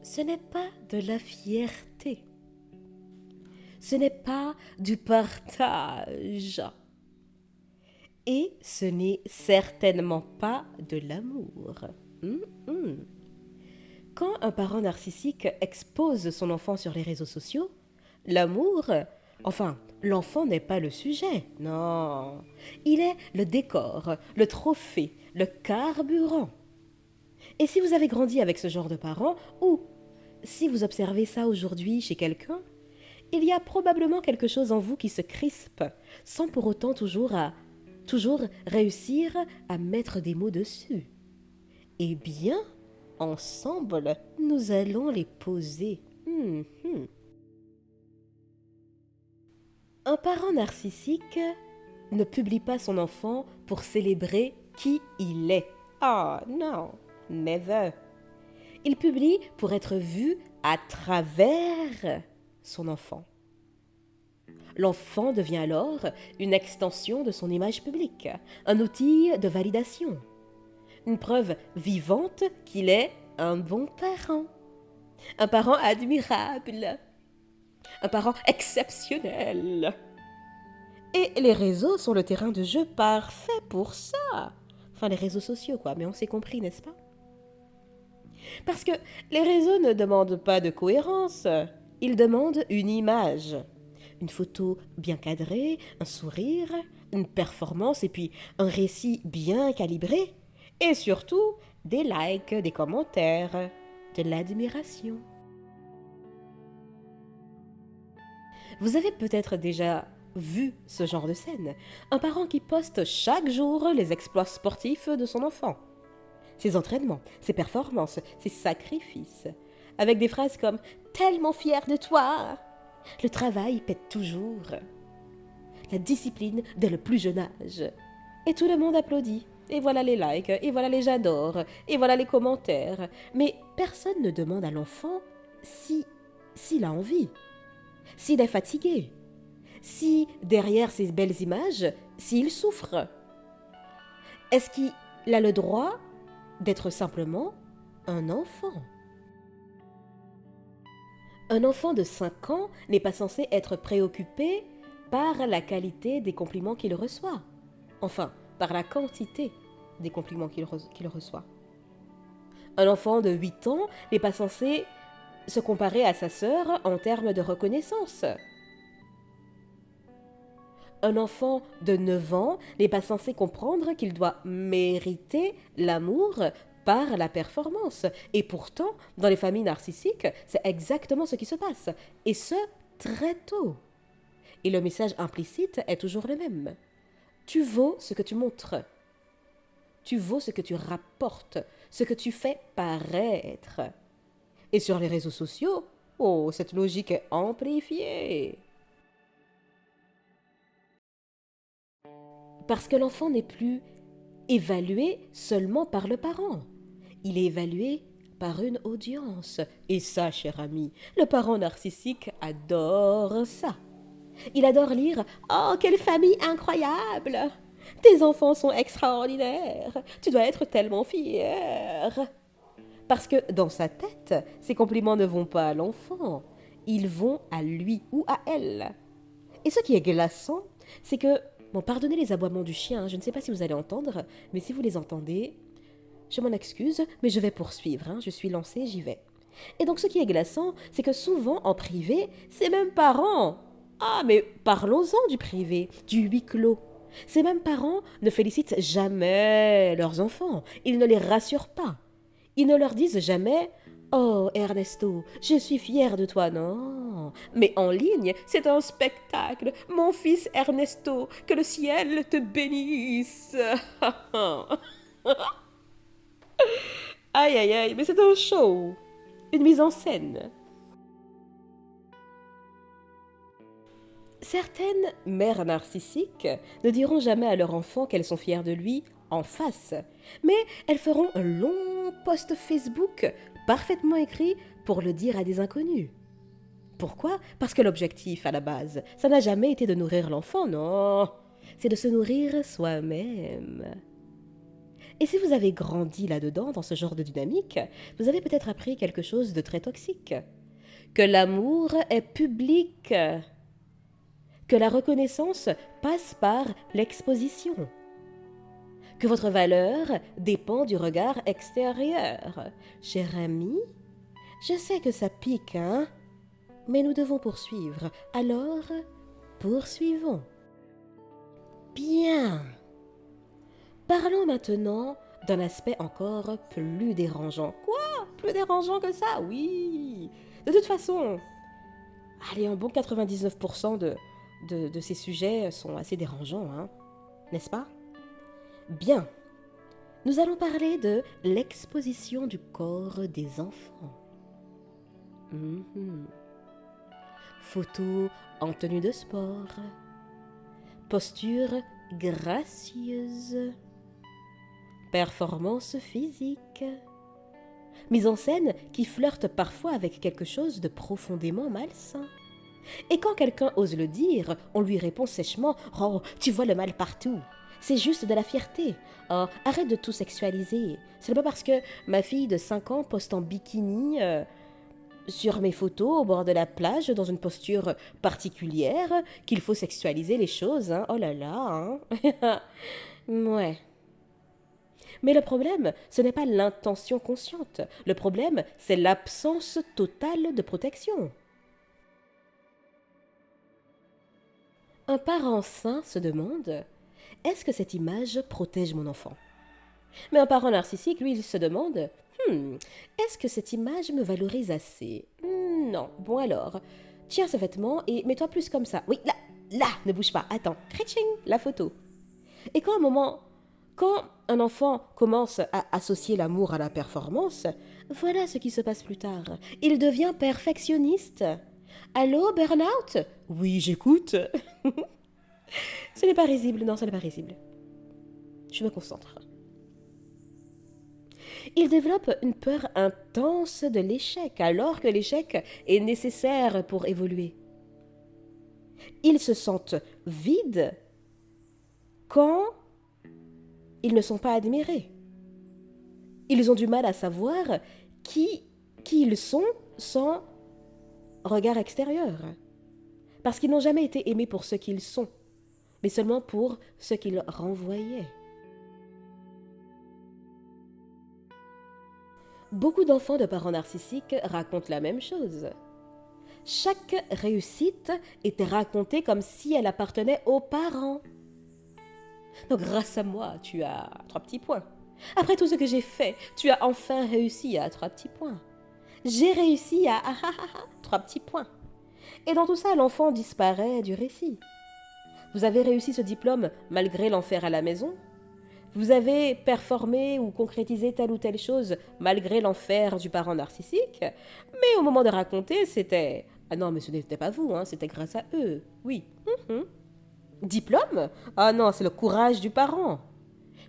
Ce n'est pas de la fierté. Ce n'est pas du partage. Et ce n'est certainement pas de l'amour. Hum, hum. Quand un parent narcissique expose son enfant sur les réseaux sociaux, l'amour, enfin, l'enfant n'est pas le sujet, non. Il est le décor, le trophée, le carburant. Et si vous avez grandi avec ce genre de parents, ou si vous observez ça aujourd'hui chez quelqu'un, il y a probablement quelque chose en vous qui se crispe, sans pour autant toujours réussir à mettre des mots dessus. Eh bien, ensemble, nous allons les poser. Un parent narcissique ne publie pas son enfant pour célébrer qui il est. Ah non, never. Il publie pour être vu à travers son enfant. L'enfant devient alors une extension de son image publique, un outil de validation, une preuve vivante qu'il est un bon parent, un parent admirable, un parent exceptionnel. Et les réseaux sont le terrain de jeu parfait pour ça. Enfin, les réseaux sociaux, quoi, mais on s'est compris, n'est-ce pas? Parce que les réseaux ne demandent pas de cohérence, ils demandent une image. Une photo bien cadrée, un sourire, une performance et puis un récit bien calibré. Et surtout, des likes, des commentaires, de l'admiration. Vous avez peut-être déjà vu ce genre de scène. Un parent qui poste chaque jour les exploits sportifs de son enfant. Ses entraînements, ses performances, ses sacrifices. Avec des phrases comme « tellement fier de toi !» Le travail pète toujours. La discipline dès le plus jeune âge. Et tout le monde applaudit. Et voilà les likes, et voilà les j'adore, et voilà les commentaires. Mais personne ne demande à l'enfant s'il a envie, s'il est fatigué, si derrière ces belles images, s'il souffre. Est-ce qu'il a le droit d'être simplement un enfant? Un enfant de 5 ans n'est pas censé être préoccupé par la qualité des compliments qu'il reçoit. Enfin, par la quantité des compliments qu'il reçoit. Un enfant de 8 ans n'est pas censé se comparer à sa sœur en termes de reconnaissance. Un enfant de 9 ans n'est pas censé comprendre qu'il doit mériter l'amour par la performance. Et pourtant, dans les familles narcissiques, c'est exactement ce qui se passe. Et ce, très tôt. Et le message implicite est toujours le même. Tu vaux ce que tu montres. Tu vaux ce que tu rapportes, ce que tu fais paraître. Et sur les réseaux sociaux, oh, cette logique est amplifiée. Parce que l'enfant n'est plus évalué seulement par le parent. Il est évalué par une audience. Et ça, cher ami, le parent narcissique adore ça. Il adore lire « Oh, quelle famille incroyable ! Tes enfants sont extraordinaires. Tu dois être tellement fier. » Parce que dans sa tête, ces compliments ne vont pas à l'enfant. Ils vont à lui ou à elle. Et ce qui est glaçant, c'est que, bon, pardonnez les aboiements du chien, je ne sais pas si vous allez entendre, mais si vous les entendez, je m'en excuse, mais je vais poursuivre, je suis lancée, j'y vais. Et donc ce qui est glaçant, c'est que souvent en privé, ces mêmes parents, ah mais parlons-en du privé, du huis clos. Ces mêmes parents ne félicitent jamais leurs enfants, ils ne les rassurent pas. Ils ne leur disent jamais Oh Ernesto, je suis fière de toi, non. Mais en ligne, c'est un spectacle. Mon fils Ernesto, que le ciel te bénisse. Aïe aïe aïe, mais c'est un show, une mise en scène. Certaines mères narcissiques ne diront jamais à leur enfant qu'elles sont fières de lui en face, mais elles feront un long post Facebook parfaitement écrit pour le dire à des inconnus. Pourquoi? Parce que l'objectif à la base, ça n'a jamais été de nourrir l'enfant, non, c'est de se nourrir soi-même. Et si vous avez grandi là-dedans, dans ce genre de dynamique, vous avez peut-être appris quelque chose de très toxique. Que l'amour est public, que la reconnaissance passe par l'exposition, que votre valeur dépend du regard extérieur. Cher ami, je sais que ça pique, hein? Mais nous devons poursuivre. Alors, poursuivons. Bien. Parlons maintenant d'un aspect encore plus dérangeant. Quoi? Plus dérangeant que ça? Oui. De toute façon, allez, un bon 99% de ces sujets sont assez dérangeants, hein? N'est-ce pas? Bien. Nous allons parler de l'exposition du corps des enfants. Photos en tenue de sport. Posture gracieuse. Performance physique. Mise en scène qui flirte parfois avec quelque chose de profondément malsain. Et quand quelqu'un ose le dire, on lui répond sèchement « Oh, tu vois le mal partout !» C'est juste de la fierté. Oh, arrête de tout sexualiser. Ce n'est pas parce que ma fille de 5 ans poste en bikini sur mes photos au bord de la plage dans une posture particulière qu'il faut sexualiser les choses. Hein. Oh là là. Hein. Ouais. Mais le problème, ce n'est pas l'intention consciente. Le problème, c'est l'absence totale de protection. Un parent sain se demande « Est-ce que cette image protège mon enfant ?» Mais un parent narcissique, lui, il se demande « Est-ce que cette image me valorise assez ? Non. Bon alors, tiens ce vêtement et mets-toi plus comme ça. Oui, là, ne bouge pas. Attends, Kretching, la photo. » Et quand un enfant commence à associer l'amour à la performance, voilà ce qui se passe plus tard. Il devient perfectionniste. Allô, burn-out ? Oui, j'écoute. Ce n'est pas risible, non, ce n'est pas risible. Je me concentre. Il développe une peur intense de l'échec, alors que l'échec est nécessaire pour évoluer. Ils se sentent vides quand ils ne sont pas admirés. Ils ont du mal à savoir qui ils sont sans regard extérieur. Parce qu'ils n'ont jamais été aimés pour ce qu'ils sont, mais seulement pour ce qu'ils renvoyaient. Beaucoup d'enfants de parents narcissiques racontent la même chose. Chaque réussite était racontée comme si elle appartenait aux parents. Donc grâce à moi, tu as 3 petits points. Après tout ce que j'ai fait, tu as enfin réussi à 3 petits points. J'ai réussi à 3 petits points. Et dans tout ça, l'enfant disparaît du récit. Vous avez réussi ce diplôme malgré l'enfer à la maison. Vous avez performé ou concrétisé telle ou telle chose malgré l'enfer du parent narcissique. Mais au moment de raconter, c'était « Ah non, mais ce n'était pas vous, hein, c'était grâce à eux. » Oui. Diplôme ? Ah non, c'est le courage du parent.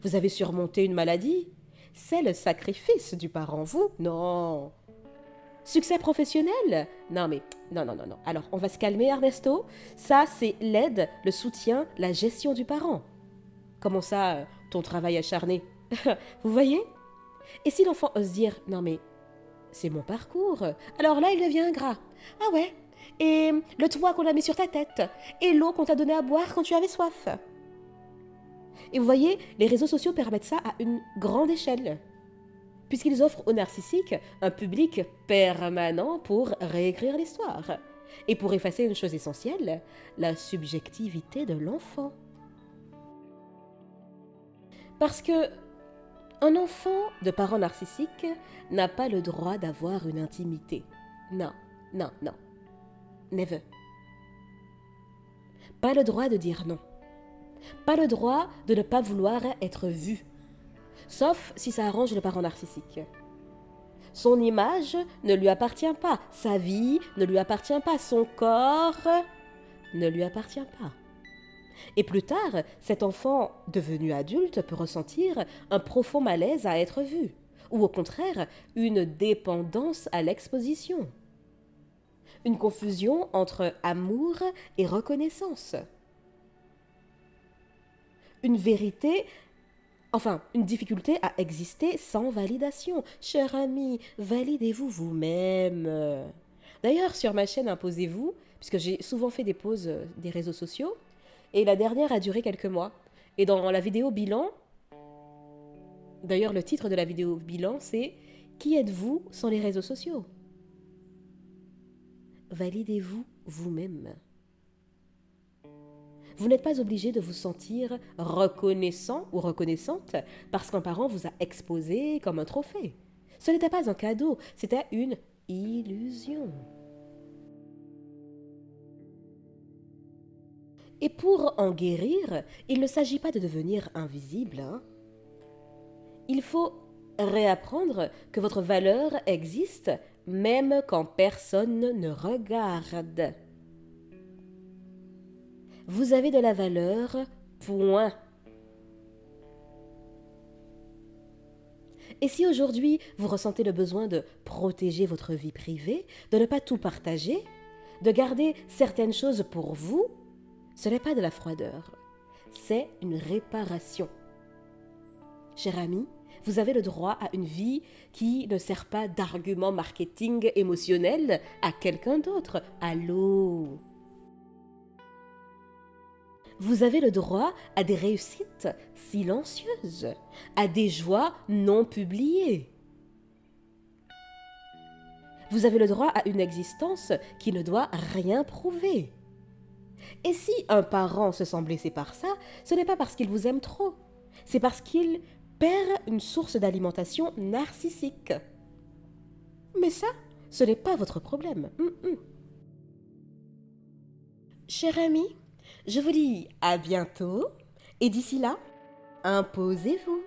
Vous avez surmonté une maladie ? C'est le sacrifice du parent, vous ? Non. Succès professionnel ? Non, mais non. Alors, on va se calmer, Ernesto. Ça, c'est l'aide, le soutien, la gestion du parent. Comment ça, ton travail acharné ? Vous voyez ? Et si l'enfant ose dire « Non, mais c'est mon parcours », alors là, il devient ingrat. Ah ouais ? Et le toit qu'on a mis sur ta tête, et l'eau qu'on t'a donnée à boire quand tu avais soif. Et vous voyez, les réseaux sociaux permettent ça à une grande échelle, puisqu'ils offrent aux narcissiques un public permanent pour réécrire l'histoire, et pour effacer une chose essentielle, la subjectivité de l'enfant. Parce que un enfant de parents narcissiques n'a pas le droit d'avoir une intimité. Non. Never. Pas le droit de dire non. Pas le droit de ne pas vouloir être vu. Sauf si ça arrange le parent narcissique. Son image ne lui appartient pas. Sa vie ne lui appartient pas. Son corps ne lui appartient pas. Et plus tard, cet enfant devenu adulte peut ressentir un profond malaise à être vu. Ou au contraire, une dépendance à l'exposition. Une confusion entre amour et reconnaissance. Une vérité Enfin, une difficulté à exister sans validation. Cher ami, validez-vous vous-même. D'ailleurs, sur ma chaîne Imposez-vous, puisque j'ai souvent fait des pauses des réseaux sociaux, et la dernière a duré quelques mois. Et dans la vidéo bilan, d'ailleurs le titre de la vidéo bilan, c'est Qui êtes-vous sans les réseaux sociaux? Validez-vous vous-même. Vous n'êtes pas obligé de vous sentir reconnaissant ou reconnaissante parce qu'un parent vous a exposé comme un trophée. Ce n'était pas un cadeau, c'était une illusion. Et pour en guérir, il ne s'agit pas de devenir invisible. Il faut réapprendre que votre valeur existe même quand personne ne regarde. Vous avez de la valeur, point. Et si aujourd'hui vous ressentez le besoin de protéger votre vie privée, de ne pas tout partager, de garder certaines choses pour vous, ce n'est pas de la froideur, c'est une réparation. Cher ami, vous avez le droit à une vie qui ne sert pas d'argument marketing émotionnel à quelqu'un d'autre. Allô? Vous avez le droit à des réussites silencieuses, à des joies non publiées. Vous avez le droit à une existence qui ne doit rien prouver. Et si un parent se sent blessé par ça, ce n'est pas parce qu'il vous aime trop, c'est parce qu'il perd une source d'alimentation narcissique. Mais ça, ce n'est pas votre problème. Cher ami, je vous dis à bientôt et d'ici là, imposez-vous.